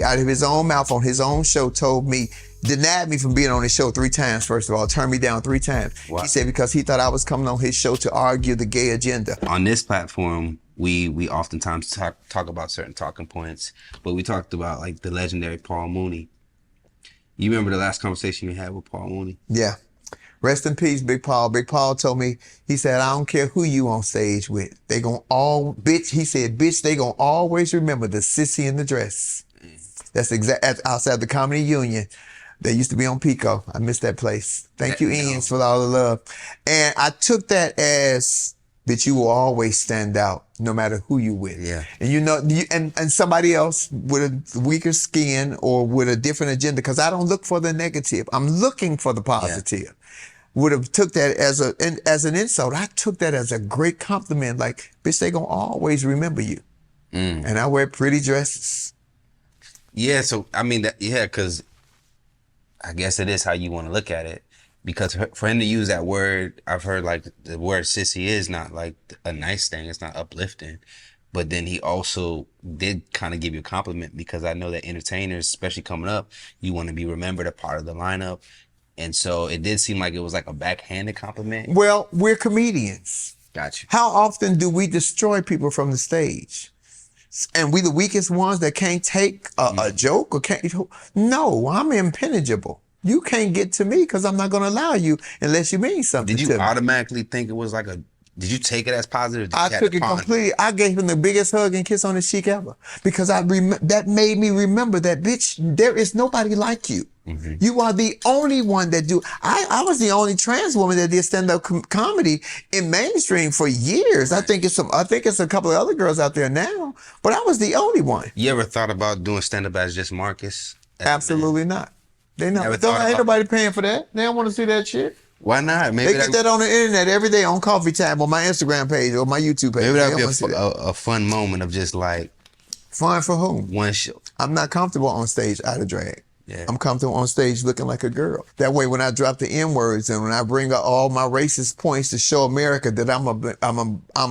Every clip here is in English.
out of his own mouth on his own show told me, denied me from being on his show 3 times, first of all, turned me down 3 times. Wow. He said because he thought I was coming on his show to argue the gay agenda. On this platform, we oftentimes talk about certain talking points, but we talked about like the legendary Paul Mooney. You remember the last conversation you had with Paul Mooney? Yeah. Rest in peace, Big Paul. Big Paul told me, he said, I don't care who you on stage with. They gonna all, bitch, he said, bitch, they gonna always remember the sissy in the dress. That's outside the Comedy Union. They used to be on Pico. I miss that place. Thank you, Ian, for all the love. And I took that as, bitch, you will always stand out no matter who you with. Yeah. And you know, and somebody else with a weaker skin or with a different agenda, because I don't look for the negative. I'm looking for the positive. Yeah. Would have took that as an insult. I took that as a great compliment. Like, bitch, they gonna always remember you. And I wear pretty dresses. Yeah, so I mean, because I guess it is how you want to look at it. Because for him to use that word, I've heard like the word sissy is not like a nice thing. It's not uplifting. But then he also did kind of give you a compliment, because I know that entertainers, especially coming up, you want to be remembered a part of the lineup. And so it did seem like it was like a backhanded compliment. Well, we're comedians. Gotcha. How often do we destroy people from the stage? And we the weakest ones that can't take a joke or can't. No, I'm impenetrable. You can't get to me because I'm not going to allow you unless you mean something to me. Did you automatically think it was like did you take it as positive? I took it completely. I gave him the biggest hug and kiss on his cheek ever, because that made me remember that, bitch, there is nobody like you. Mm-hmm. You are the only one that do. I was the only trans woman that did stand-up comedy in mainstream for years. Right. I think it's a couple of other girls out there now, but I was the only one. You ever thought about doing stand-up as just Marcus? Absolutely not. Ain't nobody paying for that. They don't want to see that shit. Why not? Maybe they get that on the internet every day on Coffee Time on my Instagram page or my YouTube page. Maybe that would be a fun moment of just like... Fun for whom? One show. I'm not comfortable on stage out of drag. Yeah. I'm comfortable on stage looking like a girl. That way, when I drop the N-words and when I bring up all my racist points to show America that I'm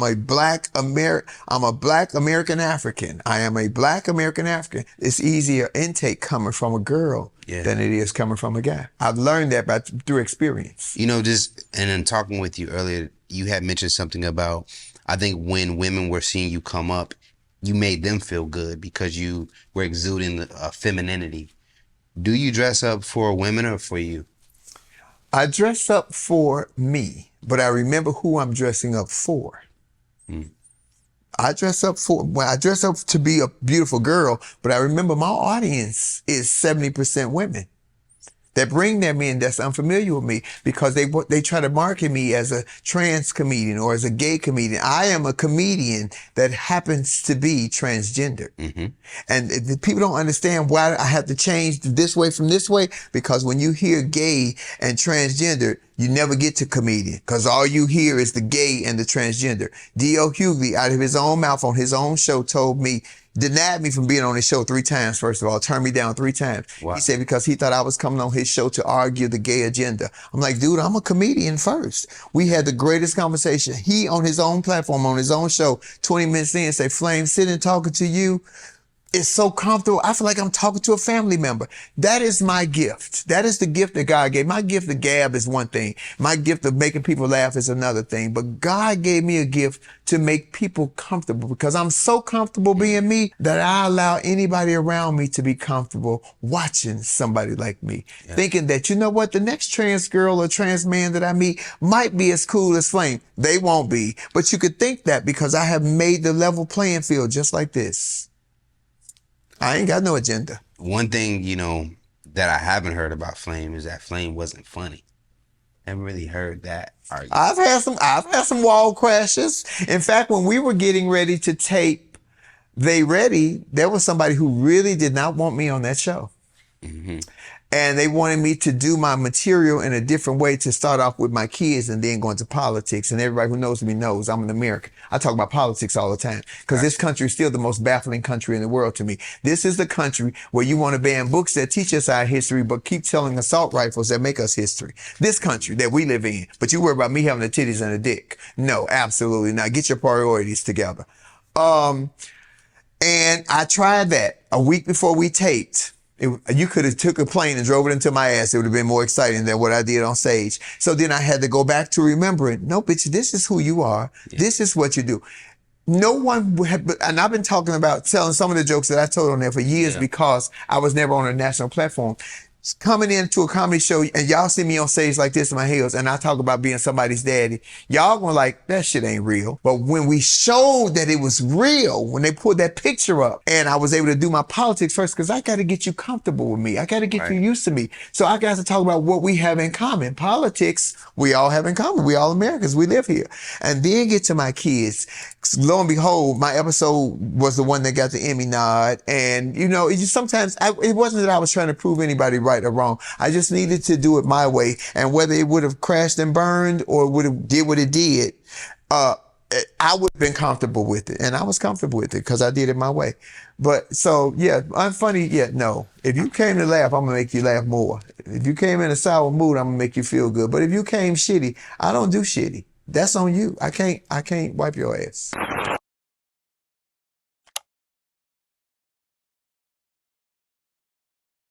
a black American African. I am a black American African. It's easier intake coming from a girl than it is coming from a guy. I've learned that through experience. You know, and in talking with you earlier, you had mentioned something about, I think when women were seeing you come up, you made them feel good because you were exuding femininity. Do you dress up for women or for you? I dress up for me, but I remember who I'm dressing up for. I dress up to be a beautiful girl, but I remember my audience is 70% women that bring their men that's unfamiliar with me, because they try to market me as a trans comedian or as a gay comedian. I am a comedian that happens to be transgender. Mm-hmm. And the people don't understand why I have to change this way from this way, because when you hear gay and transgender, you never get to comedian, because all you hear is the gay and the transgender. D.L. Hughley, out of his own mouth on his own show, told me, denied me from being on his show 3 times, first of all, turned me down 3 times. Wow. He said because he thought I was coming on his show to argue the gay agenda. I'm like, dude, I'm a comedian first. We had the greatest conversation. He, on his own platform, on his own show, 20 minutes in, say, Flame, sitting talking to you, it's so comfortable. I feel like I'm talking to a family member. That is my gift. That is the gift that God gave. My gift of gab is one thing. My gift of making people laugh is another thing. But God gave me a gift to make people comfortable, because I'm so comfortable being me that I allow anybody around me to be comfortable watching somebody like me. Yeah. Thinking that, you know what, the next trans girl or trans man that I meet might be as cool as Flame. They won't be. But you could think that because I have made the level playing field just like this. I ain't got no agenda. One thing, you know, that I haven't heard about Flame is that Flame wasn't funny. Haven't really heard that argument. I've had some wall crashes. In fact, when we were getting ready to tape They Ready, there was somebody who really did not want me on that show. Mm-hmm. And they wanted me to do my material in a different way, to start off with my kids and then go into politics. And everybody who knows me knows I'm an American. I talk about politics all the time, because this country is still the most baffling country in the world to me. This is the country where you want to ban books that teach us our history, but keep telling assault rifles that make us history. This country that we live in. But you worry about me having the titties and a dick. No, absolutely not. Get your priorities together. And I tried that a week before we taped. You could have took a plane and drove it into my ass. It would have been more exciting than what I did on stage. So then I had to go back to remembering, no, bitch, this is who you are. Yeah. This is what you do. No one would have, and I've been talking about telling some of the jokes that I told on there for years because I was never on a national platform. Coming into a comedy show and y'all see me on stage like this in my heels and I talk about being somebody's daddy, y'all gonna like, that shit ain't real. But when we showed that it was real, when they pulled that picture up and I was able to do my politics first, because I gotta get you comfortable with me. I gotta get you used to me. So I got to talk about what we have in common. Politics, we all have in common. We all Americans. We live here. And then get to my kids. Lo and behold, my episode was the one that got the Emmy nod. And, you know, it just sometimes, it wasn't that I was trying to prove anybody right or wrong. I just needed to do it my way. And whether it would have crashed and burned or would have did what it did, I would have been comfortable with it. And I was comfortable with it because I did it my way. But so, yeah, unfunny, yeah, no. If you came to laugh, I'm going to make you laugh more. If you came in a sour mood, I'm going to make you feel good. But if you came shitty, I don't do shitty. That's on you. I can't wipe your ass.